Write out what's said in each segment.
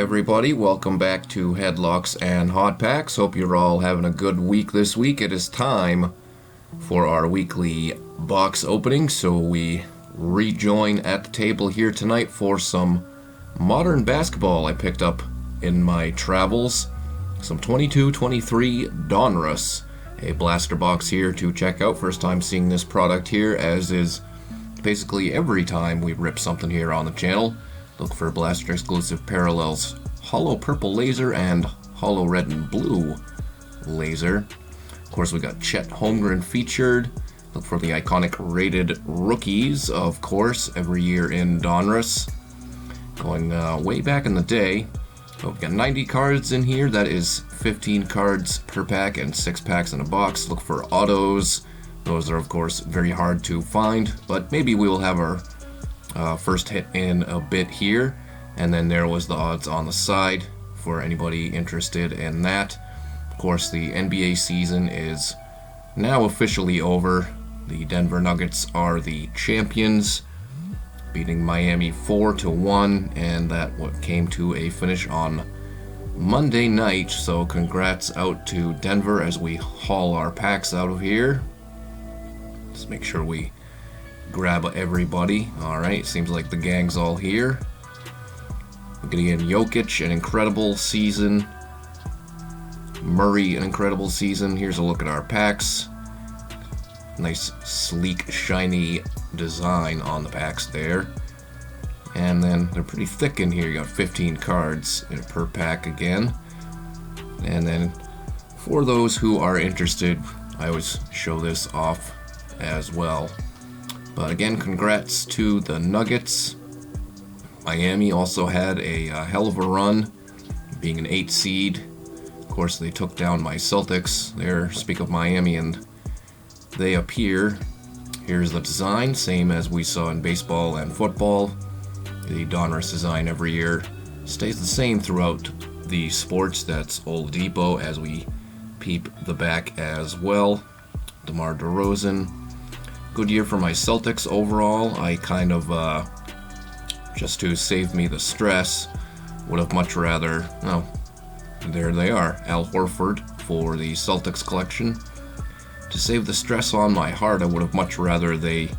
everybody. Welcome back to Headlocks and Hot Packs. Hope you're all having a good week this week. It is time for our weekly box opening, so we rejoin at the table here tonight for some modern basketball I picked up in my travels. Some 22-23 Donruss, a blaster box here to check out. First time seeing this product here, as is basically every time we rip something here on the channel. Look for blaster exclusive parallels, hollow purple laser and hollow red and blue laser. Of course, we got Chet Holmgren featured. Look for the iconic rated rookies, of course, every year in Donruss. Going way back in the day. So we've got 90 cards in here. That is 15 cards per pack and 6 packs in a box. Look for autos. Those are, of course, very hard to find, but maybe we will have our first hit in a bit here. And then there was the odds on the side for anybody interested in that. Of course, the NBA season is now officially over. The Denver Nuggets are the champions, beating Miami 4-1, and that came to a finish on Monday night. So congrats out to Denver as we haul our packs out of here. Let's make sure we grab everybody. Alright, seems like the gang's all here. We're getting in Jokic, an incredible season. Murray, an incredible season. Here's a look at our packs. Nice, sleek, shiny design on the packs there. And then they're pretty thick in here. You got 15 cards per pack again. And then for those who are interested, I always show this off as well. But again, congrats to the Nuggets. Miami also had a hell of a run, being an 8 seed. Of course, they took down my Celtics there. Speak of Miami, and they appear. Here's the design, same as we saw in baseball and football. The Donruss design every year stays the same throughout the sports. That's Oladipo as we peep the back as well. DeMar DeRozan. Good year for my Celtics overall. I kind of, just to save me the stress, would have much rather, there they are, Al Horford for the Celtics collection. To save the stress on my heart, I would have much rather they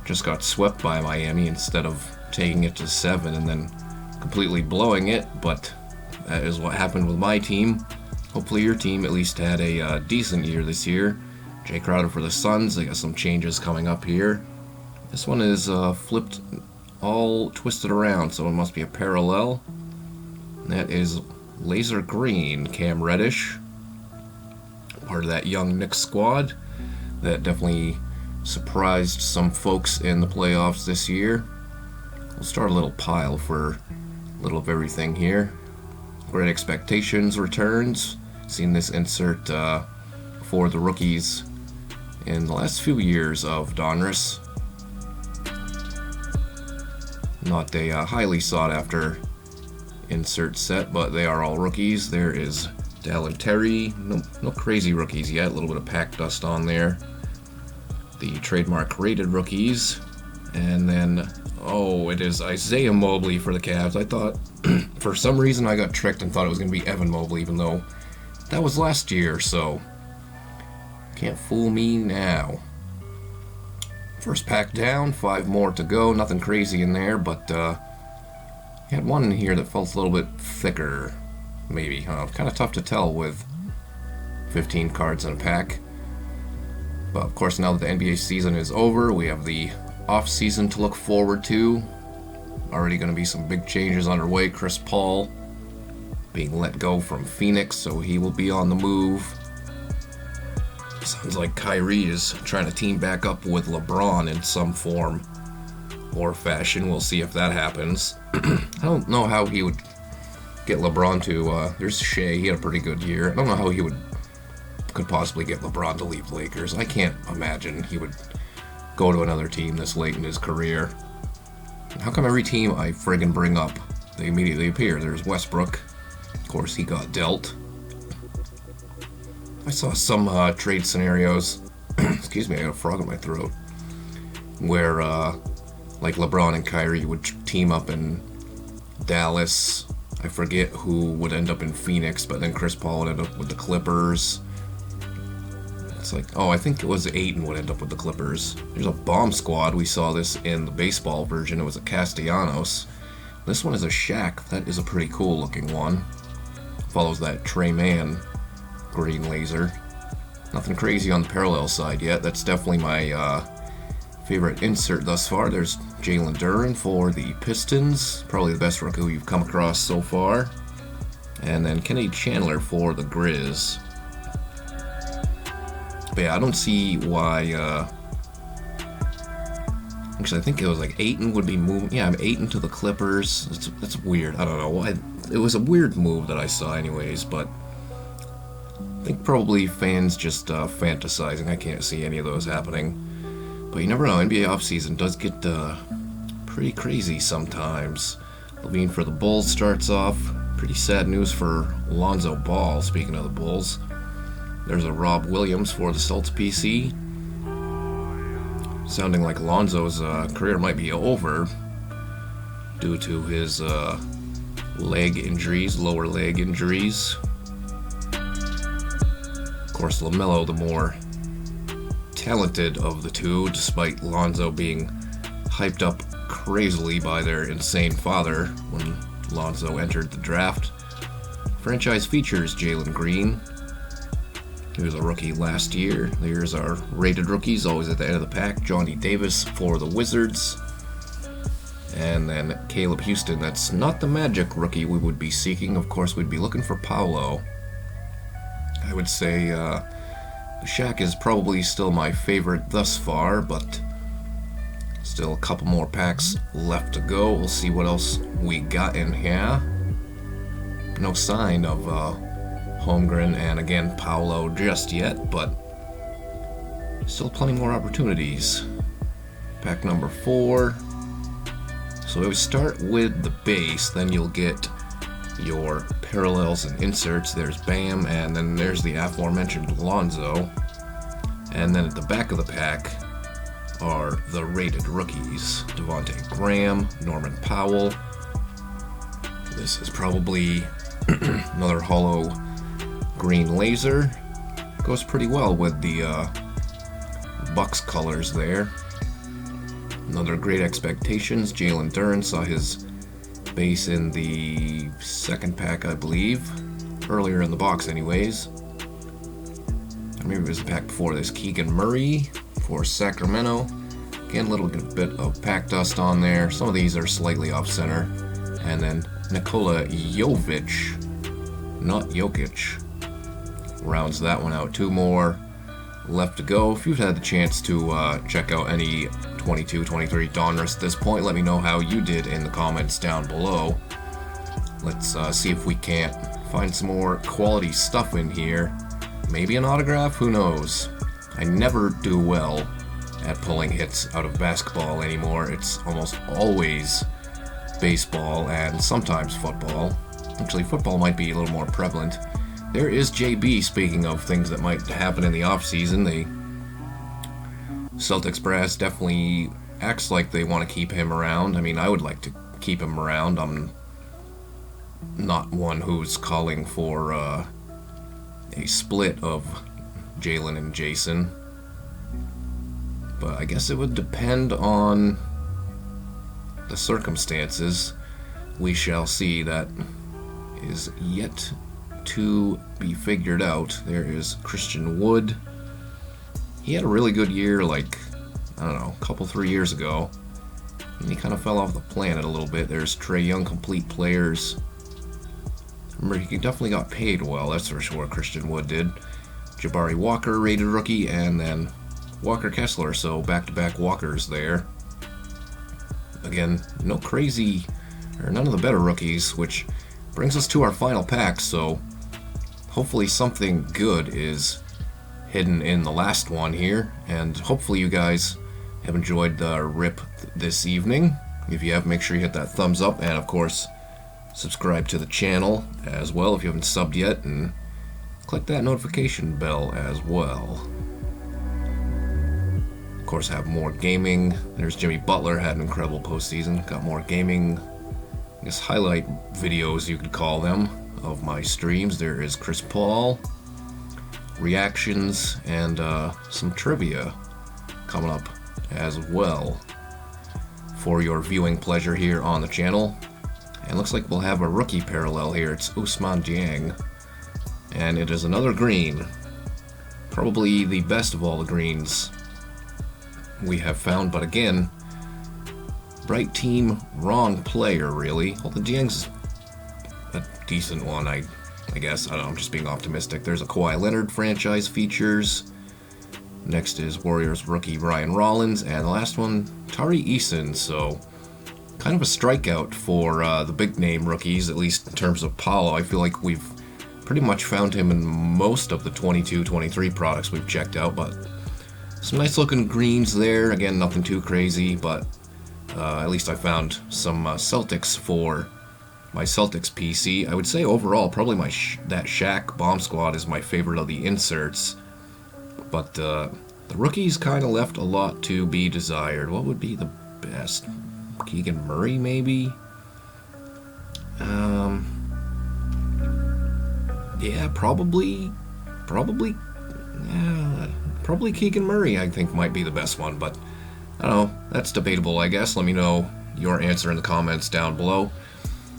just got swept by Miami instead of taking it to 7 and then completely blowing it, but that is what happened with my team. Hopefully your team at least had a decent year this year. Jay Crowder for the Suns. They got some changes coming up here. This one is flipped, all twisted around, so it must be a parallel. And that is laser green, Cam Reddish. Part of that young Knicks squad that definitely surprised some folks in the playoffs this year. We'll start a little pile for a little of everything here. Great Expectations returns. Seen this insert for the rookies in the last few years of Donruss. Not a highly sought after insert set, but they are all rookies. There is Dal and Terry. No crazy rookies yet. A little bit of pack dust on there. The trademark rated rookies. And then, it is Isaiah Mobley for the Cavs. I thought, for some reason, I got tricked and thought it was going to be Evan Mobley, even though that was last year, so can't fool me now. First pack down, 5 more to go. Nothing crazy in there, but had one in here that felt a little bit thicker, maybe. Kind of tough to tell with 15 cards in a pack. But of course, now that the NBA season is over, we have the off season to look forward to. Already going to be some big changes underway. Chris Paul being let go from Phoenix, so he will be on the move. Sounds like Kyrie is trying to team back up with LeBron in some form or fashion. We'll see if that happens. I don't know how he would get LeBron to, there's Shea, he had a pretty good year. I don't know how he could possibly get LeBron to leave the Lakers. I can't imagine he would go to another team this late in his career. How come every team I friggin' bring up, they immediately appear? There's Westbrook. Of course, he got dealt. I saw some trade scenarios, excuse me, I got a frog in my throat, where like LeBron and Kyrie would team up in Dallas I forget who would end up in Phoenix, but then Chris Paul would end up with the Clippers. It's like, oh, I think it was Ayton would end up with the Clippers. There's a bomb squad. We saw this in the baseball version. It was a Castellanos. This one is a Shaq. That is a pretty cool looking one. Follows that Trey Mann green laser. Nothing crazy on the parallel side yet. That's definitely my favorite insert thus far. There's Jalen Duren for the Pistons. Probably the best rookie we've come across so far. And then Kenny Chandler for the Grizz. But yeah, I don't see why, actually I think it was like Ayton would be moving, yeah, Ayton to the Clippers. That's weird, I don't know why. It was a weird move that I saw anyways, but I think probably fans just fantasizing. I can't see any of those happening. But you never know, NBA offseason does get pretty crazy sometimes. Levine for the Bulls starts off. Pretty sad news for Lonzo Ball, speaking of the Bulls. There's a Rob Williams for the Celtics PC. Sounding like Lonzo's career might be over due to his leg injuries, lower leg injuries. Of course, LaMelo, the more talented of the two, despite Lonzo being hyped up crazily by their insane father when Lonzo entered the draft. Franchise features Jalen Green. He was a rookie last year. Here's our rated rookies, always at the end of the pack. Johnny Davis for the Wizards. And then Caleb Houston. That's not the Magic rookie we would be seeking. Of course, we'd be looking for Paolo. I would say Shaq is probably still my favorite thus far, but still a couple more packs left to go. We'll see what else we got in here. No sign of Holmgren and again Paolo just yet, but still plenty more opportunities. Pack number 4. So we start with the base, then you'll get your parallels and inserts. There's Bam, and then there's the aforementioned Lonzo. And then at the back of the pack are the rated rookies. Devontae Graham, Norman Powell. This is probably another hollow green laser. Goes pretty well with the Bucks colors there. Another Great Expectations. Jalen Duren saw his base in the second pack, I believe. Earlier in the box anyways. Or maybe it was the pack before this. Keegan Murray for Sacramento. Again, a little bit of pack dust on there. Some of these are slightly off center. And then Nikola Jovic, not Jokic, rounds that one out. 2 more left to go. If you've had the chance to check out any 22, 23 Donruss at this point, let me know how you did in the comments down below. Let's see if we can't find some more quality stuff in here. Maybe an autograph, who knows? I never do well at pulling hits out of basketball anymore. It's almost always baseball and sometimes football. Actually, football might be a little more prevalent. There is JB, speaking of things that might happen in the offseason. The Celtics brass definitely acts like they want to keep him around. I mean, I would like to keep him around. I'm not one who's calling for a split of Jalen and Jason. But I guess it would depend on the circumstances. We shall see. That is yet to be figured out. There is Christian Wood. He had a really good year, like, I don't know, a couple, 3 years ago. And he kind of fell off the planet a little bit. There's Trae Young, complete players. Remember, he definitely got paid well, that's for sure, Christian Wood did. Jabari Walker, rated rookie, and then Walker Kessler, so back-to-back Walkers there. Again, no crazy, or none of the better rookies, which brings us to our final pack, so hopefully something good is hidden in the last one here, and hopefully you guys have enjoyed the rip this evening. If you have, make sure you hit that thumbs up, and of course subscribe to the channel as well if you haven't subbed yet, and click that notification bell as well. Of course, have more gaming. There's Jimmy Butler, had an incredible postseason. Got more gaming guess, highlight videos, you could call them, of my streams. There is Chris Paul, reactions, and some trivia coming up as well for your viewing pleasure here on the channel. And looks like we'll have a rookie parallel here. It's Ousmane Dieng, and it is another green. Probably the best of all the greens we have found, but again, right team, wrong player, really. Well, the Dieng's a decent one, I guess. I don't know, I'm just being optimistic. There's a Kawhi Leonard franchise features. Next is Warriors rookie Ryan Rollins, and the last one, Tari Eason. So, kind of a strikeout for the big name rookies, at least in terms of Paulo. I feel like we've pretty much found him in most of the 22-23 products we've checked out, but some nice looking greens there. Again, nothing too crazy, but at least I found some Celtics for my Celtics PC. I would say overall, probably that Shaq Bomb Squad is my favorite of the inserts. But the rookies kind of left a lot to be desired. What would be the best? Keegan Murray, maybe? Yeah, probably Keegan Murray, I think, might be the best one. But, I don't know, that's debatable, I guess. Let me know your answer in the comments down below.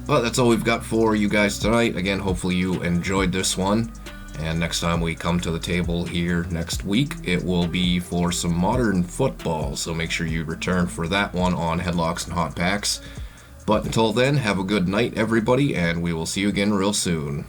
But that's all we've got for you guys tonight. Again, hopefully you enjoyed this one. And next time we come to the table here next week, it will be for some modern football. So make sure you return for that one on Headlocks and Hot Packs. But until then, have a good night, everybody, and we will see you again real soon.